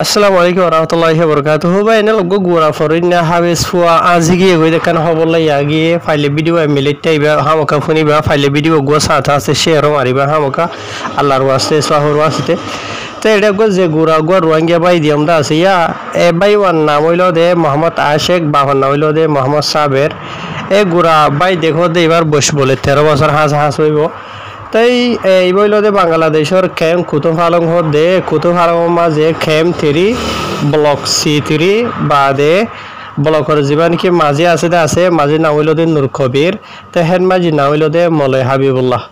আসসালামু আলাইকুম ওরহামতুল্লাহি ওয়াবারাকাতুহু ভাই এনে লগো গুরা ফরিনা হাবেস ফুয়া আজগি গই দেখান হবল ইয়াগি ফাইলে ভিডিও মিলিটাইবা হামকা ফুনিবা ফাইলে ভিডিও গো সাথা আছে শেয়ার মারিবা হামকা আল্লাহর ওয়াস্তে সাহুর ওয়াস্তে তো এটা গো যে গুরা গো রোহিঙ্গা ভাই দিয়াম দা আছে ইয়া এ ভাই ওয়ান নাম হইলো দে মোহাম্মদ আশেক বাবার নাম হইলো দে মোহাম্মদ সাবের এ গুরা ভাই দেখো দে এবার বস বলে 13 বছর হাঁস হইব তাই এই বইল দে বাংলাদেশের খেম কুতুবহালং দে কুতুবহালং মাঝে খেম 3 ব্লক C3 বাদে ব্লকের জীবন কি মাঝে আছে মাঝে নাম হইল দে নূর কবির তো হেন মাঝে নাম হইল দে মলয় হাবিবুল্লাহ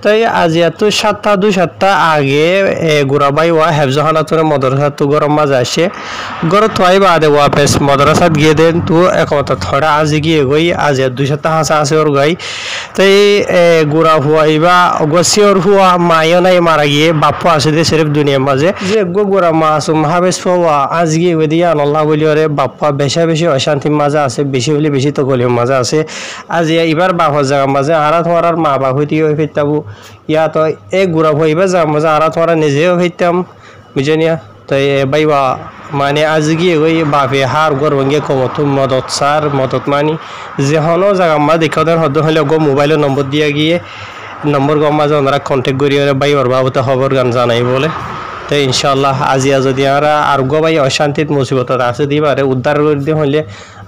তাই আজি এত 7টা আগে গুরাবাই ওয়া হেফজহানাতুর মাদ্রাসা তো গরম মাঝে আসে গরত থাই বাদে ওয়াপেস মাদ্রাসাত গিয়ে দেন তো একমত থড়া আজি গিয়ে গই আজ 2 সপ্তাহ আছে ওর গাই তাই গুরা হুয়াইবা গসিওর হুয়া মায়ও নাই মারা গিয়ে বাপ্পু আছে দে সিরিফ দুনিয়ার মাঝে যে গুরা মাসুম হাবেস ফুয়া আজ গিয়ে গই দিয়া আল্লাহ বলি ওরে বাপ্পা বেশি অশান্তি মাঝে আছে বেশি তো গলির মাঝে আছে আজ এবার বাপর জায়গা মাঝে আরা তোমার মা বাপ হইতে ওই ফিরতাবু ইয়া তো গুড়া হইবা যা মজা আর তোমরা নিজেও হইতাম বুঝনিয়া তো বাইবা মানে আজ গিয়ে ওই বাপে হার গরবঙ্গে কমত মদত মানি যে হনো জায়গা মা দেখা দেন হদ হলে গো মোবাইলের নম্বর দিয়ে গিয়ে নম্বর গম মাঝে ওনারা কন্ট্যাক্ট করি বাইবার বাবুতে খবর গান জানাই বলে তো ইনশাল্লাহ আজিয়া যদি আমরা আর গো ভাই অশান্তিত মুসিবত আছে দিবারে উদ্ধার করে দিয়ে হইলে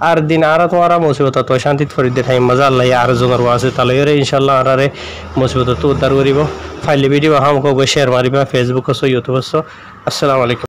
আর দিন আর তোমারা মুসিবত তো অশান্তিত করে দিয়ে থাই মজা আল্লাহ আর জনের আছে তাহলে ইনশাল্লাহ আরে মুসিবত তো উদ্ধার করিব ফাইলে video হামক share Mariba Facebook YouTube আসসালামু আলাইকুম।